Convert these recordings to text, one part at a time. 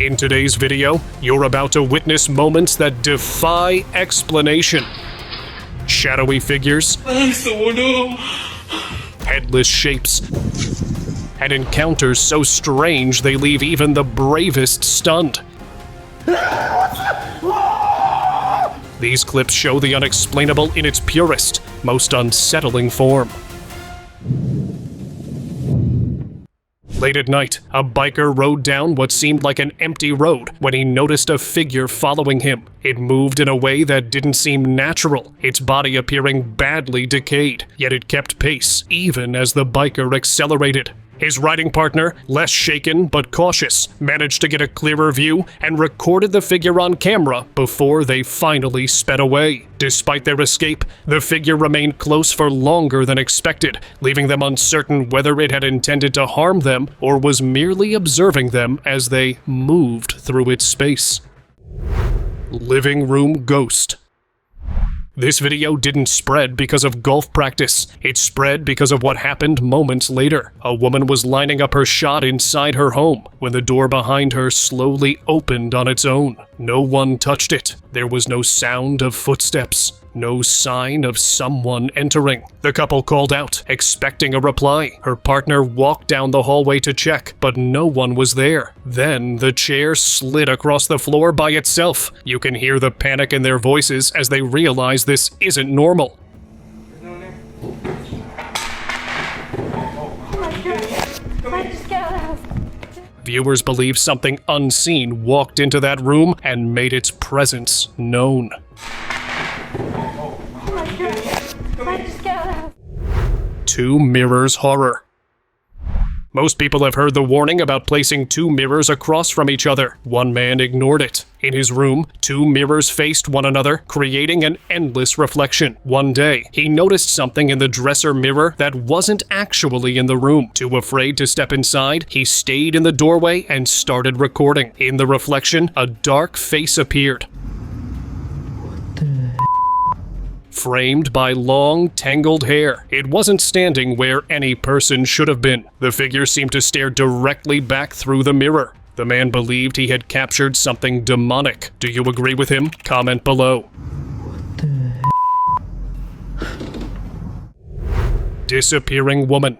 In today's video, you're about to witness moments that defy explanation. Shadowy figures, headless shapes, and encounters so strange they leave even the bravest stunned. These clips show the unexplainable in its purest, most unsettling form. Late at night, a biker rode down what seemed like an empty road when he noticed a figure following him. It moved in a way that didn't seem natural, its body appearing badly decayed, yet it kept pace even as the biker accelerated. His riding partner, less shaken but cautious, managed to get a clearer view and recorded the figure on camera before they finally sped away. Despite their escape, the figure remained close for longer than expected, leaving them uncertain whether it had intended to harm them or was merely observing them as they moved through its space. Living room ghost. This video didn't spread because of golf practice. It spread because of what happened moments later. A woman was lining up her shot inside her home when the door behind her slowly opened on its own. No one touched it. There was no sound of footsteps. No sign of someone entering. The couple called out, expecting a reply. Her partner walked down the hallway to check, but no one was there. Then the chair slid across the floor by itself. You can hear the panic in their voices as they realize this isn't normal. Viewers believe something unseen walked into that room and made its presence known. Two mirrors horror. Most people have heard the warning about placing two mirrors across from each other. One man ignored it. In his room, two mirrors faced one another, creating an endless reflection. One day, he noticed something in the dresser mirror that wasn't actually in the room. Too afraid to step inside, he stayed in the doorway and started recording. In the reflection, a dark face appeared, framed by long, tangled hair. It wasn't standing where any person should have been. The figure seemed to stare directly back through the mirror. The man believed he had captured something demonic. Do you agree with him? Comment below. Disappearing woman.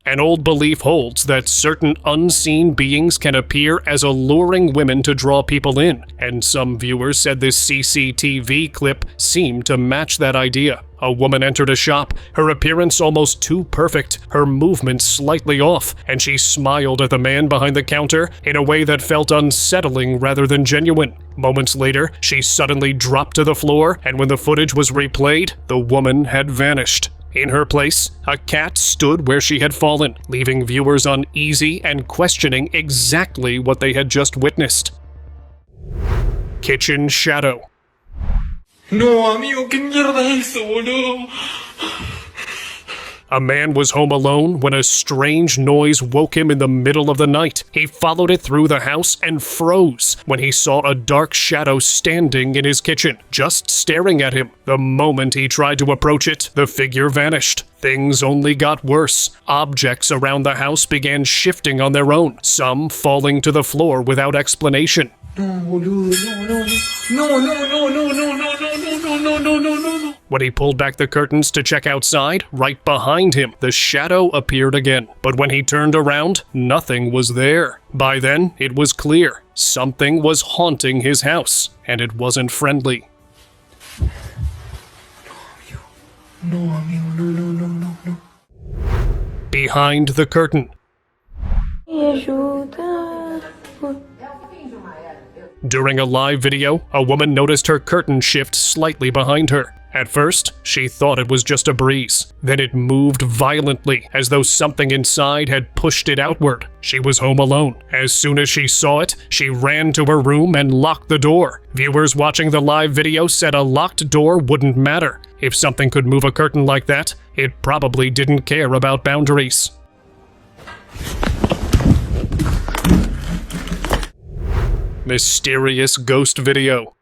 An old belief holds that certain unseen beings can appear as alluring women to draw people in, and some viewers said this CCTV clip seemed to match that idea. A woman entered a shop, her appearance almost too perfect, her movements slightly off, and she smiled at the man behind the counter in a way that felt unsettling rather than genuine. Moments later, she suddenly dropped to the floor, and when the footage was replayed, the woman had vanished. In her place, a cat stood where she had fallen, leaving viewers uneasy and questioning exactly what they had just witnessed. Kitchen shadow. No, amigo, ¿qué mierda es eso, boludo? A man was home alone when a strange noise woke him in the middle of the night. He followed it through the house and froze when he saw a dark shadow standing in his kitchen, just staring at him. The moment he tried to approach it, the figure vanished. Things only got worse. Objects around the house began shifting on their own, some falling to the floor without explanation. No, boludo, no. When he pulled back the curtains to check outside, right behind him, the shadow appeared again. But when he turned around, nothing was there. By then, it was clear. Something was haunting his house, and it wasn't friendly. No, amigo, no. Behind the curtain. During a live video, a woman noticed her curtain shift slightly behind her. At first, she thought it was just a breeze. Then it moved violently, as though something inside had pushed it outward. She was home alone. As soon as she saw it, she ran to her room and locked the door. Viewers watching the live video said a locked door wouldn't matter. If something could move a curtain like that, it probably didn't care about boundaries. Mysterious ghost video.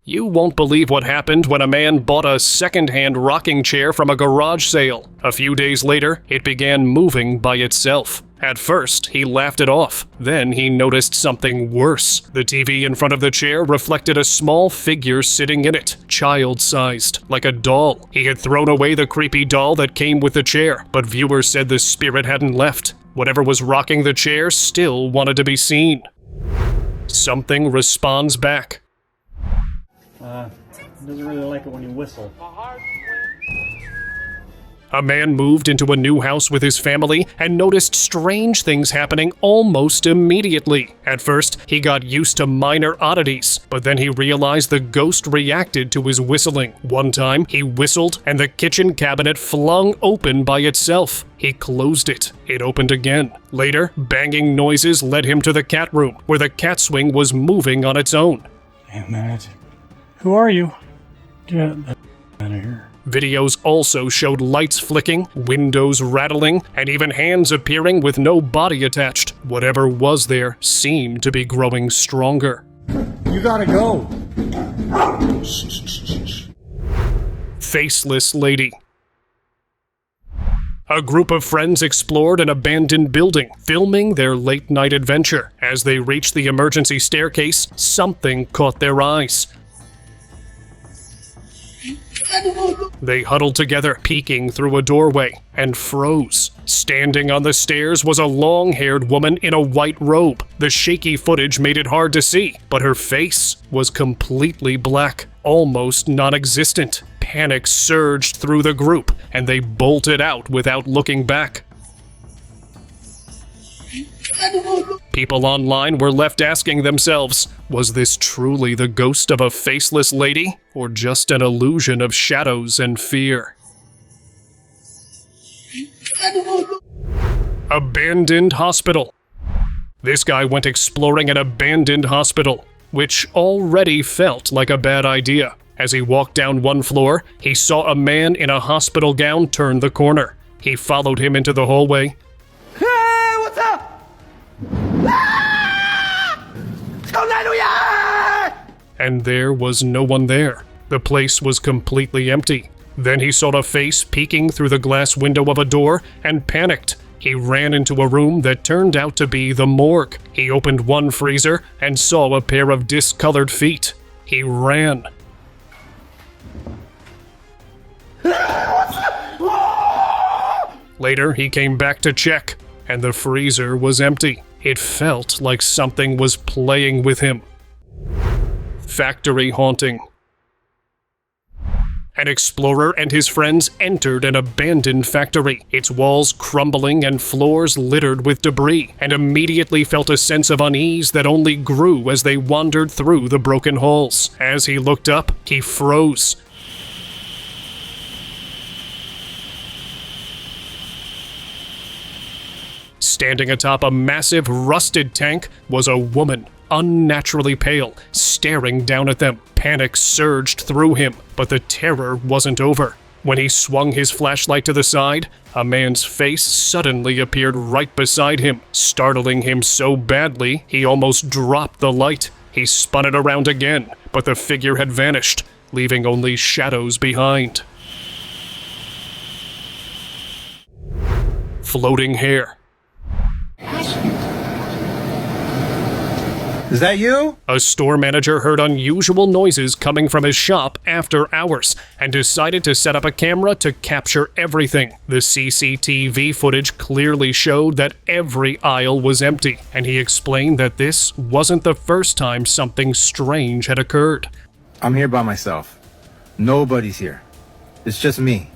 You won't believe what happened when a man bought a second-hand rocking chair from a garage sale. A few days later, it began moving by itself. At first, he laughed it off. Then he noticed something worse. The TV in front of the chair reflected a small figure sitting in it, child-sized, like a doll. He had thrown away the creepy doll that came with the chair, but viewers said the spirit hadn't left. Whatever was rocking the chair still wanted to be seen. Something responds back. Doesn't really like it when you whistle. A man moved into a new house with his family and noticed strange things happening almost immediately. At first, he got used to minor oddities, but then he realized the ghost reacted to his whistling. One time, he whistled and the kitchen cabinet flung open by itself. He closed it. It opened again. Later, banging noises led him to the cat room, where the cat swing was moving on its own. Damn that. Who are you? Get the out of here. Videos also showed lights flicking, windows rattling, and even hands appearing with no body attached. Whatever was there seemed to be growing stronger. You gotta go. Faceless lady. A group of friends explored an abandoned building, filming their late-night adventure. As they reached the emergency staircase, something caught their eyes. They huddled together, peeking through a doorway, and froze. Standing on the stairs was a long-haired woman in a white robe. The shaky footage made it hard to see, but her face was completely black, almost non-existent. Panic surged through the group, and they bolted out without looking back. People online were left asking themselves, was this truly the ghost of a faceless lady, or just an illusion of shadows and fear? Abandoned hospital. This guy went exploring an abandoned hospital, which already felt like a bad idea. As he walked down one floor, he saw a man in a hospital gown turn the corner. He followed him into the hallway. Hey, what's up? And there was no one there. The place was completely empty. Then he saw a face peeking through the glass window of a door and panicked. He ran into a room that turned out to be the morgue. He opened one freezer and saw a pair of discolored feet. He ran. Later, he came back to check, and the freezer was empty. It felt like something was playing with him. Factory haunting. An explorer and his friends entered an abandoned factory, its walls crumbling and floors littered with debris, and immediately felt a sense of unease that only grew as they wandered through the broken halls. As he looked up, he froze. Standing atop a massive, rusted tank was a woman, unnaturally pale, staring down at them. Panic surged through him, but the terror wasn't over. When he swung his flashlight to the side, a man's face suddenly appeared right beside him, startling him so badly he almost dropped the light. He spun it around again, but the figure had vanished, leaving only shadows behind. Floating hair. Is that you? A store manager heard unusual noises coming from his shop after hours and decided to set up a camera to capture everything. The CCTV footage clearly showed that every aisle was empty, and he explained that this wasn't the first time something strange had occurred. I'm here by myself. Nobody's here. It's just me.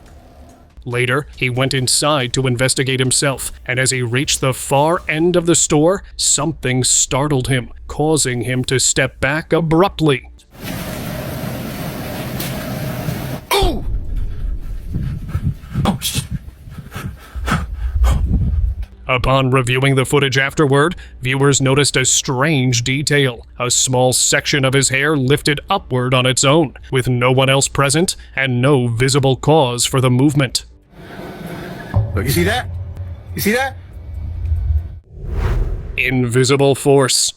Later, he went inside to investigate himself, and as he reached the far end of the store, something startled him, causing him to step back abruptly. Oh! Oh, shit. Upon reviewing the footage afterward, viewers noticed a strange detail. A small section of his hair lifted upward on its own, with no one else present and no visible cause for the movement. Look, you see that? You see that? Invisible force.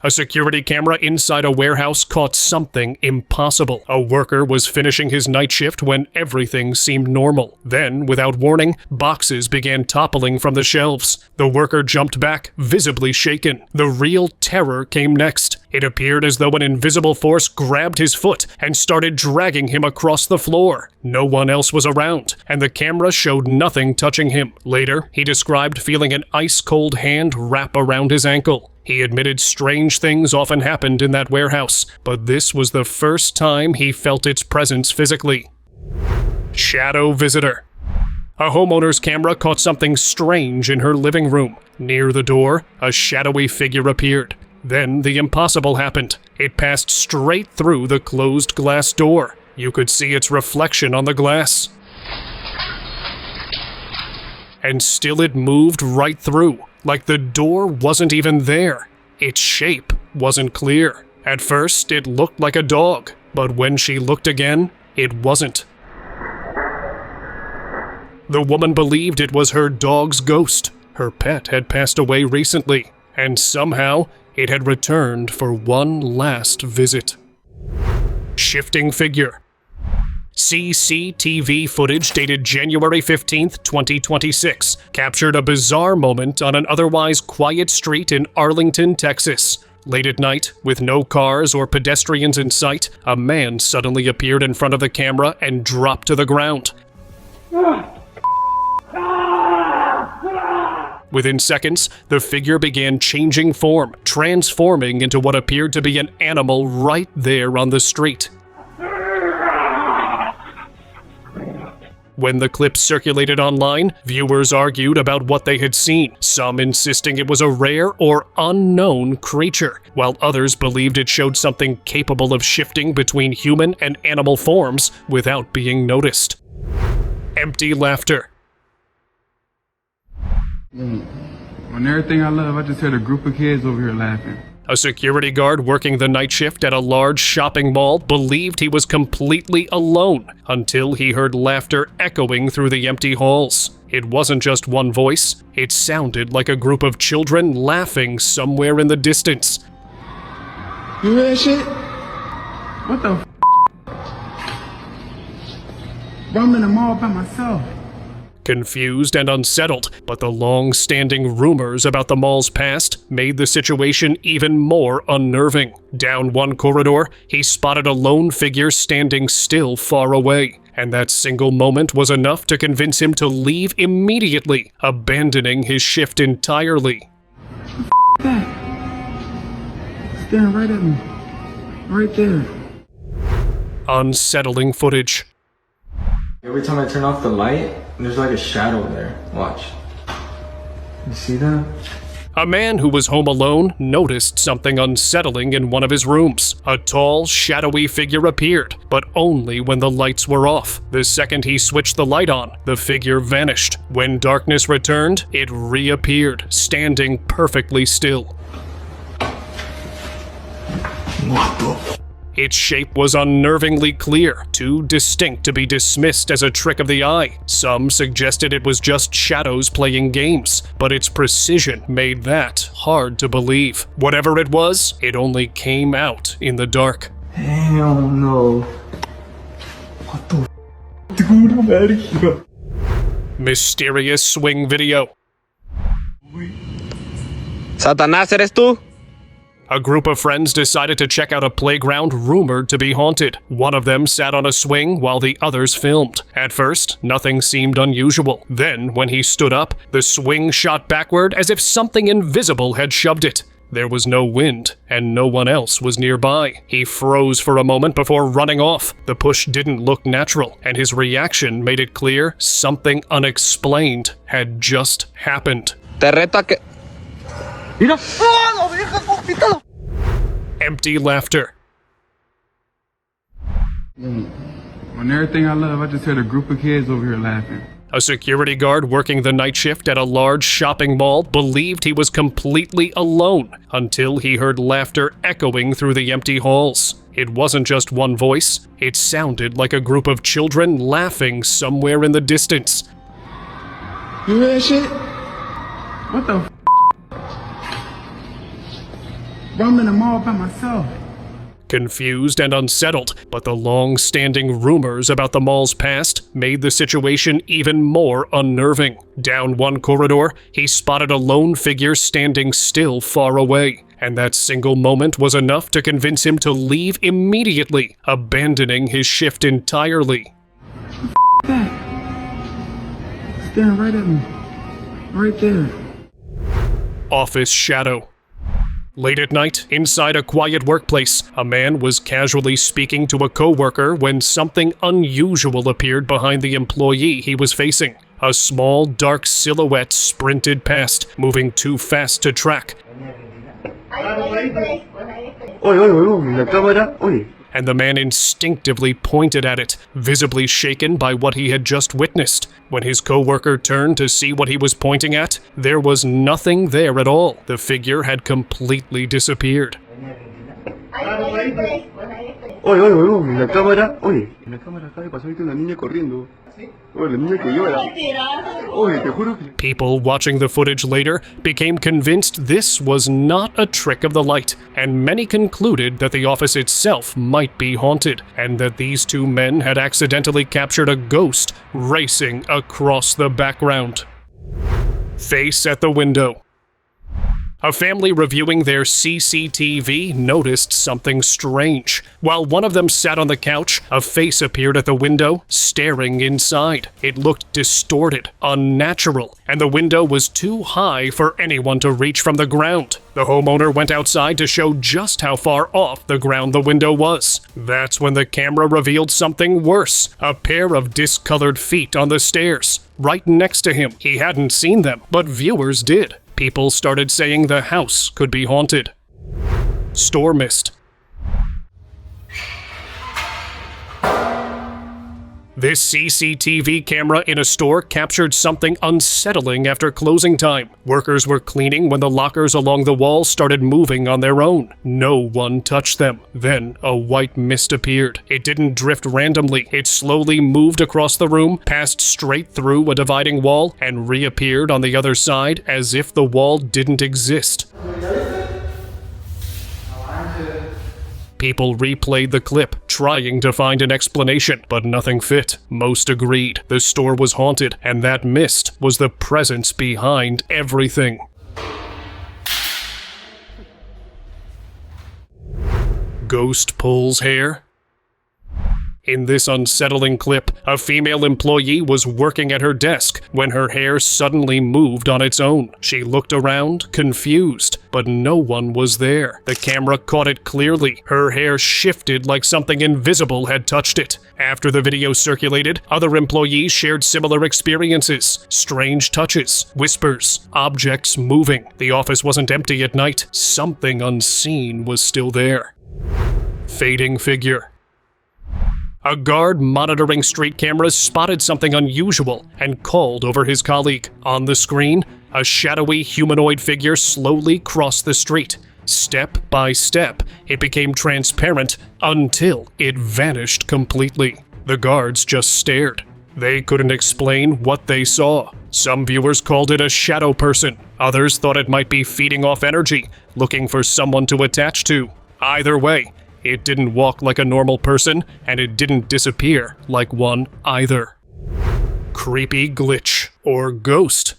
A security camera inside a warehouse caught something impossible. A worker was finishing his night shift when everything seemed normal. Then, without warning, boxes began toppling from the shelves. The worker jumped back, visibly shaken. The real terror came next. It appeared as though an invisible force grabbed his foot and started dragging him across the floor. No one else was around, and the camera showed nothing touching him. Later, he described feeling an ice-cold hand wrap around his ankle. He admitted strange things often happened in that warehouse, but this was the first time he felt its presence physically. Shadow visitor. A homeowner's camera caught something strange in her living room. Near the door, a shadowy figure appeared. Then the impossible happened. It passed straight through the closed glass door. You could see its reflection on the glass. And still it moved right through, like the door wasn't even there. Its shape wasn't clear. At first, it looked like a dog, but when she looked again, it wasn't. The woman believed it was her dog's ghost. Her pet had passed away recently, and somehow it had returned for one last visit. Shifting figure. CCTV footage dated January 15th, 2026 captured a bizarre moment on an otherwise quiet street in Arlington, Texas. Late at night, with no cars or pedestrians in sight, a man suddenly appeared in front of the camera and dropped to the ground. Within seconds, the figure began changing form, transforming into what appeared to be an animal right there on the street. When the clip circulated online, viewers argued about what they had seen, some insisting it was a rare or unknown creature, while others believed it showed something capable of shifting between human and animal forms without being noticed. Empty laughter. On everything I love, I just heard a group of kids over here laughing. A security guard working the night shift at a large shopping mall believed he was completely alone until he heard laughter echoing through the empty halls. It wasn't just one voice, it sounded like a group of children laughing somewhere in the distance. You hear that shit? What the f***? Bro, I'm in the mall by myself. Confused and unsettled, but the long-standing rumors about the mall's past made the situation even more unnerving. Down one corridor, he spotted a lone figure standing still far away, and that single moment was enough to convince him to leave immediately, abandoning his shift entirely. That? Staring right at me. Right there. Unsettling footage. Every time I turn off the light, there's like a shadow there. Watch. You see that? A man who was home alone noticed something unsettling in one of his rooms. A tall, shadowy figure appeared, but only when the lights were off. The second he switched the light on, the figure vanished. When darkness returned, it reappeared, standing perfectly still. What the? Its shape was unnervingly clear, too distinct to be dismissed as a trick of the eye. Some suggested it was just shadows playing games, but its precision made that hard to believe. Whatever it was, it only came out in the dark. Hell no. What the f? Dude, I'm out of here. Mysterious swing video. Satanás, ¿eres tú? A group of friends decided to check out a playground rumored to be haunted. One of them sat on a swing while the others filmed. At first, nothing seemed unusual. Then, when he stood up, the swing shot backward as if something invisible had shoved it. There was no wind, and no one else was nearby. He froze for a moment before running off. The push didn't look natural, and his reaction made it clear something unexplained had just happened. Te reto a que... Mira. Empty laughter. On everything I love, I just heard a group of kids over here laughing. A security guard working the night shift at a large shopping mall believed he was completely alone until he heard laughter echoing through the empty halls. It wasn't just one voice, it sounded like a group of children laughing somewhere in the distance. You hear that shit? What the f? Bro, I'm in the mall by myself. Confused and unsettled, but the long-standing rumors about the mall's past made the situation even more unnerving. Down one corridor, he spotted a lone figure standing still far away, and that single moment was enough to convince him to leave immediately, abandoning his shift entirely. That. Staring right at me. Right there. Office Shadow. Late at night, inside a quiet workplace, a man was casually speaking to a coworker when something unusual appeared behind the employee he was facing. A small, dark silhouette sprinted past, moving too fast to track. And the man instinctively pointed at it, visibly shaken by what he had just witnessed. When his coworker turned to see what he was pointing at, there was nothing there at all. The figure had completely disappeared. People watching the footage later became convinced this was not a trick of the light, and many concluded that the office itself might be haunted, and that these two men had accidentally captured a ghost racing across the background. Face at the window. A family reviewing their CCTV noticed something strange. While one of them sat on the couch, a face appeared at the window, staring inside. It looked distorted, unnatural, and the window was too high for anyone to reach from the ground. The homeowner went outside to show just how far off the ground the window was. That's when the camera revealed something worse, a pair of discolored feet on the stairs, right next to him. He hadn't seen them, but viewers did. People started saying the house could be haunted. Store mist. This CCTV camera in a store captured something unsettling after closing time. Workers were cleaning when the lockers along the wall started moving on their own. No one touched them. Then a white mist appeared. It didn't drift randomly. It slowly moved across the room, passed straight through a dividing wall, and reappeared on the other side as if the wall didn't exist. People replayed the clip, trying to find an explanation, but nothing fit. Most agreed the store was haunted, and that mist was the presence behind everything. Ghost pulls hair? In this unsettling clip, a female employee was working at her desk when her hair suddenly moved on its own. She looked around, confused, but no one was there. The camera caught it clearly. Her hair shifted like something invisible had touched it. After the video circulated, other employees shared similar experiences. Strange touches, whispers, objects moving. The office wasn't empty at night. Something unseen was still there. Fading figure. A guard monitoring street cameras spotted something unusual and called over his colleague. On the screen, a shadowy humanoid figure slowly crossed the street. Step by step, it became transparent until it vanished completely. The guards just stared. They couldn't explain what they saw. Some viewers called it a shadow person. Others thought it might be feeding off energy, looking for someone to attach to. Either way, it didn't walk like a normal person, and it didn't disappear like one either. Creepy glitch or ghost.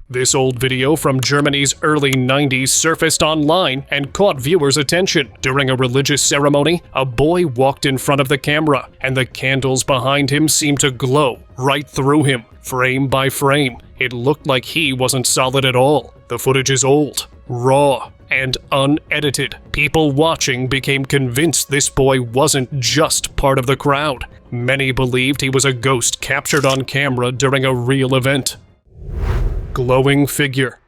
This old video from Germany's early 90s surfaced online and caught viewers' attention. During a religious ceremony, a boy walked in front of the camera, and the candles behind him seemed to glow right through him, frame by frame. It looked like he wasn't solid at all. The footage is old, raw, and unedited. People watching became convinced this boy wasn't just part of the crowd. Many believed he was a ghost captured on camera during a real event. Glowing figure.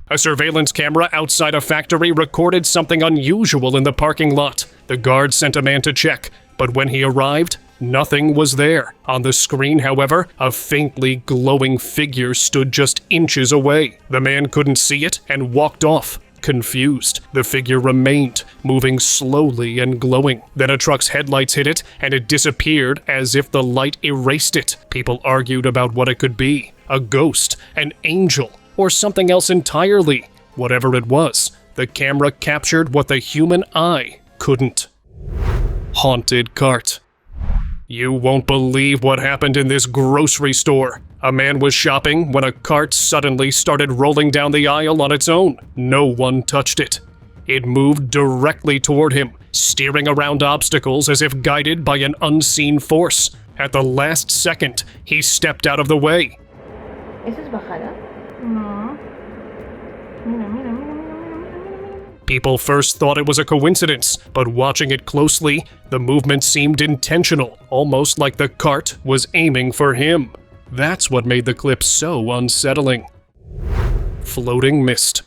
A surveillance camera outside a factory recorded something unusual in the parking lot. The guard sent a man to check, but when he arrived, nothing was there. On the screen, however, a faintly glowing figure stood just inches away. The man couldn't see it and walked off. Confused, the figure remained, moving slowly and glowing. Then a truck's headlights hit it, and it disappeared as if the light erased it. People argued about what it could be. A ghost, an angel, or something else entirely. Whatever it was, The camera captured what the human eye couldn't. Haunted cart. You won't believe what happened in this grocery store. A man was shopping when a cart suddenly started rolling down the aisle on its own. No one touched it. It moved directly toward him, steering around obstacles as if guided by an unseen force. At the last second, he stepped out of the way. ¿Eso es bajada? No. Mira, mira, mira, mira, mira, mira. People first thought it was a coincidence, but watching it closely, the movement seemed intentional, almost like the cart was aiming for him. That's what made the clip so unsettling. Floating mist.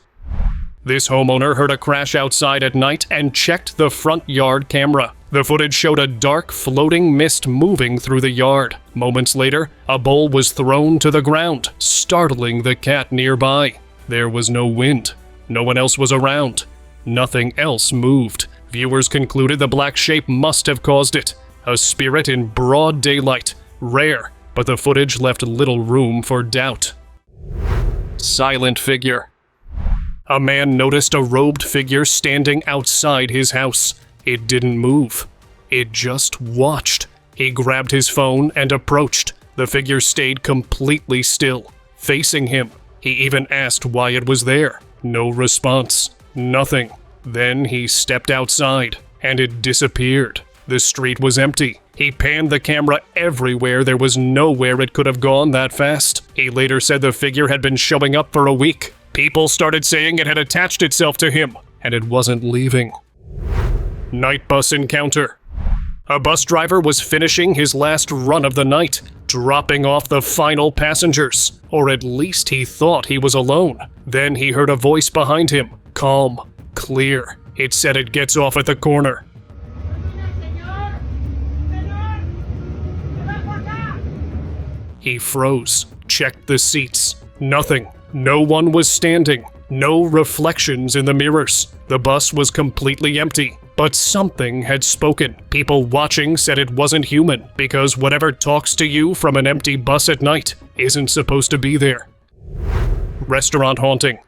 This homeowner heard a crash outside at night and checked the front yard camera. The footage showed a dark, floating mist moving through the yard. Moments later, a bowl was thrown to the ground, startling the cat nearby. There was no wind. No one else was around. Nothing else moved. Viewers concluded the black shape must have caused it. A spirit in broad daylight. Rare, but the footage left little room for doubt. Silent figure. A man noticed a robed figure standing outside his house. It didn't move. It just watched. He grabbed his phone and approached. The figure stayed completely still, facing him. He even asked why it was there. No response. Nothing. Then he stepped outside, and it disappeared. The street was empty. He panned the camera everywhere. There was nowhere it could have gone that fast. He later said the figure had been showing up for a week. People started saying it had attached itself to him, and it wasn't leaving. Night bus encounter. A bus driver was finishing his last run of the night, dropping off the final passengers, or at least he thought he was alone. Then he heard a voice behind him, calm, clear. It said it gets off at the corner. He froze, checked the seats. Nothing. No one was standing. No reflections in the mirrors. The bus was completely empty. But something had spoken. People watching said it wasn't human, because whatever talks to you from an empty bus at night isn't supposed to be there. Restaurant haunting.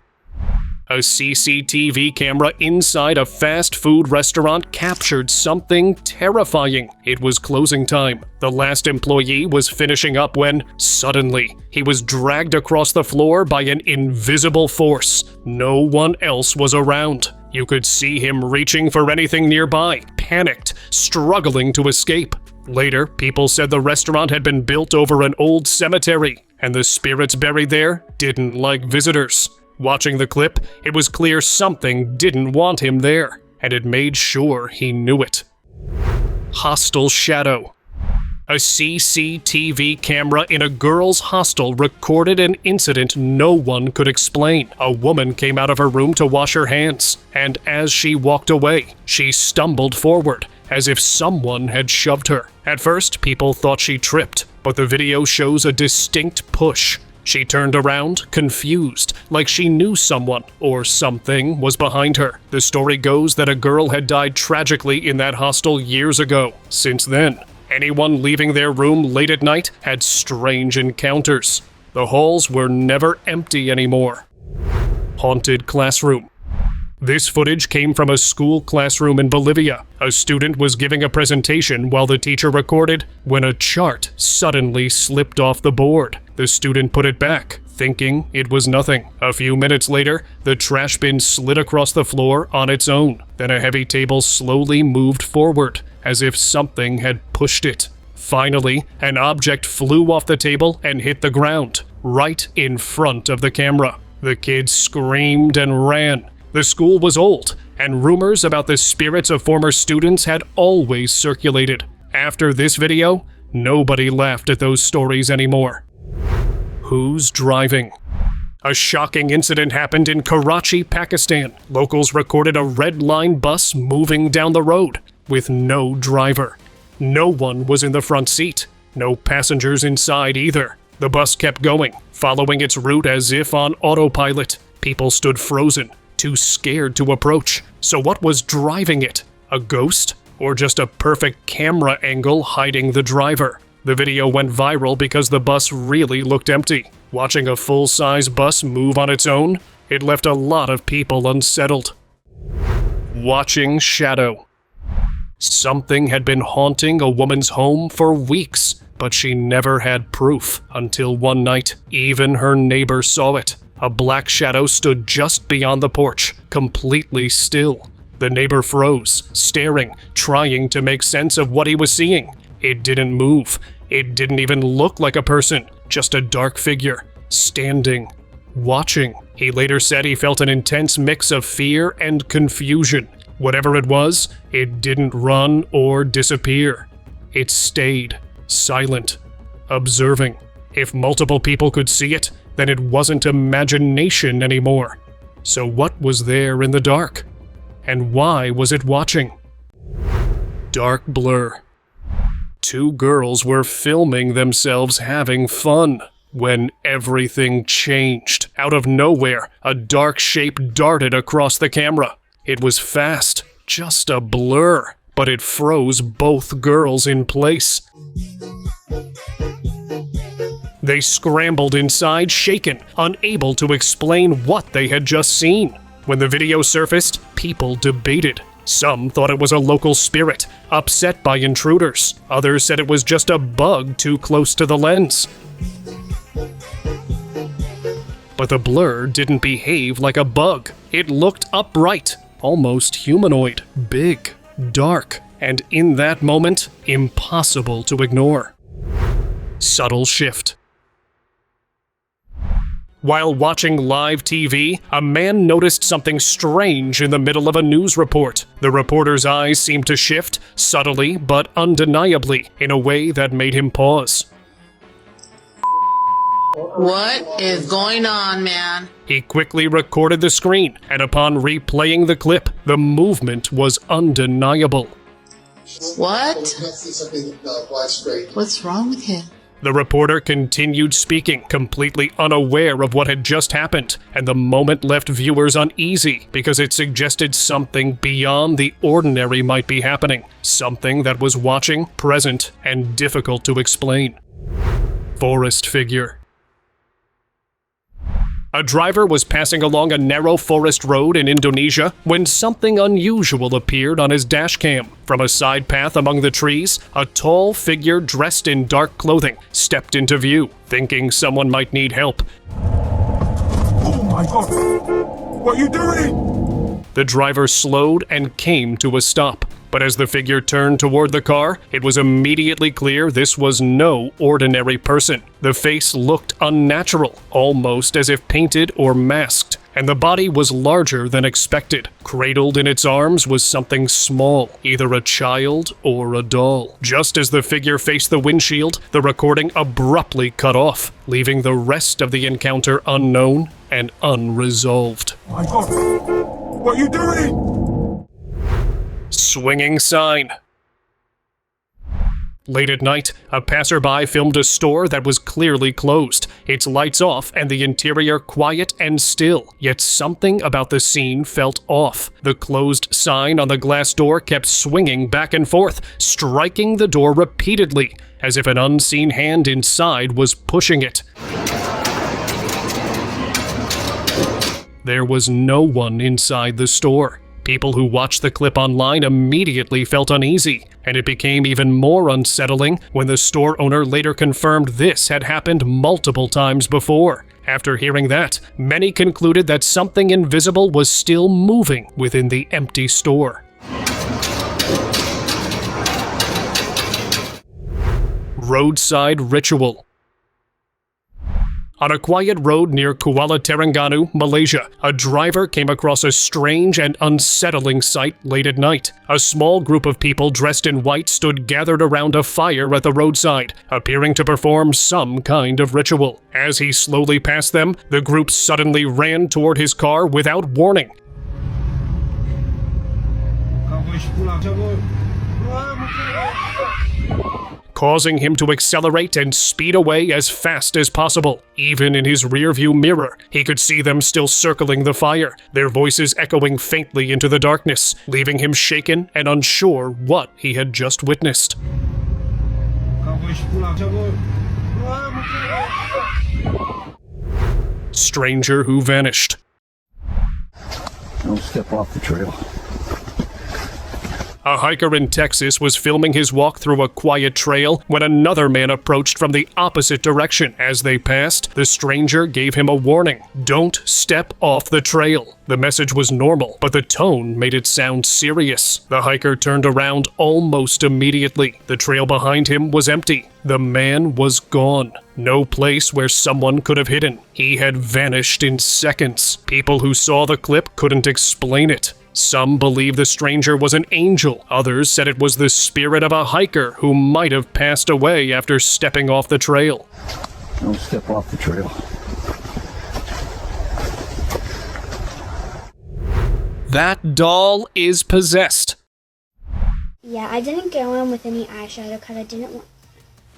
A CCTV camera inside a fast food restaurant captured something terrifying. It was closing time. The last employee was finishing up when, suddenly, he was dragged across the floor by an invisible force. No one else was around. You could see him reaching for anything nearby, panicked, struggling to escape. Later, people said the restaurant had been built over an old cemetery, and the spirits buried there didn't like visitors. Watching the clip, it was clear something didn't want him there, and it made sure he knew it. Hostel shadow. A CCTV camera in a girls' hostel recorded an incident no one could explain. A woman came out of her room to wash her hands, and as she walked away, she stumbled forward, as if someone had shoved her. At first, people thought she tripped, but the video shows a distinct push. She turned around, confused, like she knew someone or something was behind her. The story goes that a girl had died tragically in that hostel years ago. Since then, anyone leaving their room late at night had strange encounters. The halls were never empty anymore. Haunted classroom. This footage came from a school classroom in Bolivia. A student was giving a presentation while the teacher recorded when a chart suddenly slipped off the board. The student put it back, thinking it was nothing. A few minutes later, the trash bin slid across the floor on its own. Then a heavy table slowly moved forward, as if something had pushed it. Finally, an object flew off the table and hit the ground, right in front of the camera. The kids screamed and ran. The school was old, and rumors about the spirits of former students had always circulated. After this video, nobody laughed at those stories anymore. Who's driving? A shocking incident happened in Karachi, Pakistan. Locals recorded a red line bus moving down the road with no driver. No one was in the front seat. No passengers inside either. The bus kept going, following its route as if on autopilot. People stood frozen, too scared to approach. So what was driving it? A ghost? Or just a perfect camera angle hiding the driver? The video went viral because the bus really looked empty. Watching a full-size bus move on its own, it left a lot of people unsettled. watching shadow. Something had been haunting a woman's home for weeks, but she never had proof until one night. Even her neighbor saw it. A black shadow stood just beyond the porch, completely still. The neighbor froze, staring, trying to make sense of what he was seeing. It didn't move. It didn't even look like a person, just a dark figure, standing, watching. He later said he felt an intense mix of fear and confusion. Whatever it was, it didn't run or disappear. It stayed, silent, observing. If multiple people could see it, then it wasn't imagination anymore. So what was there in the dark? And why was it watching? Dark blur. Two girls were filming themselves having fun when everything changed. Out of nowhere, a dark shape darted across the camera. It was fast, just a blur, but it froze both girls in place. They scrambled inside, shaken, unable to explain what they had just seen. When the video surfaced, people debated. Some thought it was a local spirit, upset by intruders. Others said it was just a bug too close to the lens. But the blur didn't behave like a bug. It looked upright, almost humanoid, big, dark, and in that moment, impossible to ignore. Subtle shift. While watching live TV, a man noticed something strange in the middle of a news report. The reporter's eyes seemed to shift, subtly but undeniably, in a way that made him pause. What is going on, man? He quickly recorded the screen, and upon replaying the clip, the movement was undeniable. What? What's wrong with him? The reporter continued speaking, completely unaware of what had just happened, and the moment left viewers uneasy because it suggested something beyond the ordinary might be happening, something that was watching, present, and difficult to explain. Forest figure. A driver was passing along a narrow forest road in Indonesia when something unusual appeared on his dashcam. From a side path among the trees, a tall figure dressed in dark clothing stepped into view, thinking someone might need help. Oh my God! What are you doing? The driver slowed and came to a stop. But as the figure turned toward the car, it was immediately clear this was no ordinary person. The face looked unnatural, almost as if painted or masked, and the body was larger than expected. Cradled in its arms was something small, either a child or a doll. Just as the figure faced the windshield, the recording abruptly cut off, leaving the rest of the encounter unknown and unresolved. My God! What are you doing? Swinging sign. Late at night, a passerby filmed a store that was clearly closed, its lights off and the interior quiet and still, yet something about the scene felt off. The closed sign on the glass door kept swinging back and forth, striking the door repeatedly, as if an unseen hand inside was pushing it. There was no one inside the store. People who watched the clip online immediately felt uneasy, and it became even more unsettling when the store owner later confirmed this had happened multiple times before. After hearing that, many concluded that something invisible was still moving within the empty store. Roadside ritual. On a quiet road near Kuala Terengganu, Malaysia, a driver came across a strange and unsettling sight late at night. A small group of people dressed in white stood gathered around a fire at the roadside, appearing to perform some kind of ritual. As he slowly passed them, the group suddenly ran toward his car without warning. Causing him to accelerate and speed away as fast as possible. Even in his rearview mirror, he could see them still circling the fire, their voices echoing faintly into the darkness, leaving him shaken and unsure what he had just witnessed. Stranger who vanished. Don't step off the trail. A hiker in Texas was filming his walk through a quiet trail when another man approached from the opposite direction. As they passed, the stranger gave him a warning: don't step off the trail. The message was normal, but the tone made it sound serious. The hiker turned around almost immediately. The trail behind him was empty. The man was gone. No place where someone could have hidden. He had vanished in seconds. People who saw the clip couldn't explain it. Some believe the stranger was an angel. Others said it was the spirit of a hiker who might have passed away after stepping off the trail. Don't step off the trail. That doll is possessed. Yeah, I didn't go in with any eyeshadow because I didn't want...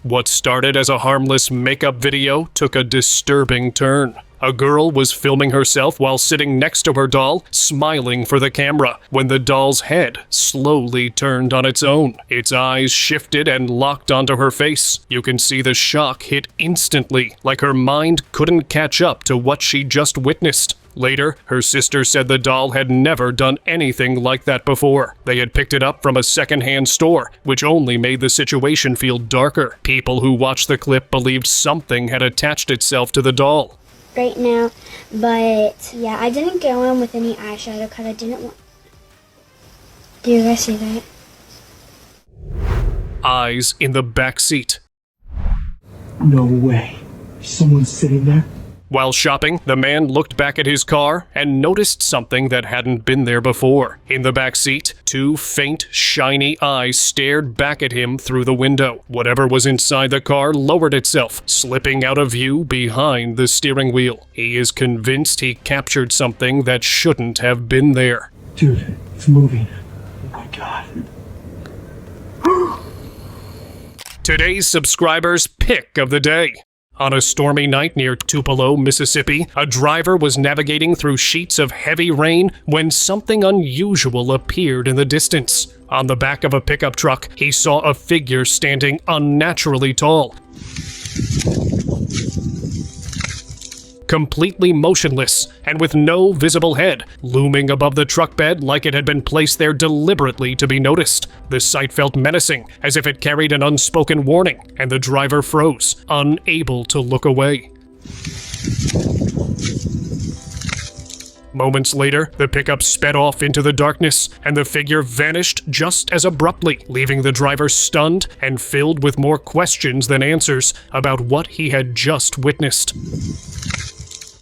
What started as a harmless makeup video took a disturbing turn. A girl was filming herself while sitting next to her doll, smiling for the camera, when the doll's head slowly turned on its own. Its eyes shifted and locked onto her face. You can see the shock hit instantly, like her mind couldn't catch up to what she just witnessed. Later, her sister said the doll had never done anything like that before. They had picked it up from a secondhand store, which only made the situation feel darker. People who watched the clip believed something had attached itself to the doll. Right now, but yeah, I didn't go in with any eyeshadow because I didn't want... Do you guys see that? Eyes in the back seat. No way. Someone's sitting there? While shopping, the man looked back at his car and noticed something that hadn't been there before. In the back seat, two faint, shiny eyes stared back at him through the window. Whatever was inside the car lowered itself, slipping out of view behind the steering wheel. He is convinced he captured something that shouldn't have been there. Dude, it's moving. Oh my god. Today's subscriber's pick of the day. On a stormy night near Tupelo, Mississippi, a driver was navigating through sheets of heavy rain when something unusual appeared in the distance. On the back of a pickup truck, he saw a figure standing unnaturally tall, completely motionless and with no visible head, looming above the truck bed like it had been placed there deliberately to be noticed. The sight felt menacing, as if it carried an unspoken warning, and the driver froze, unable to look away. Moments later, the pickup sped off into the darkness, and the figure vanished just as abruptly, leaving the driver stunned and filled with more questions than answers about what he had just witnessed.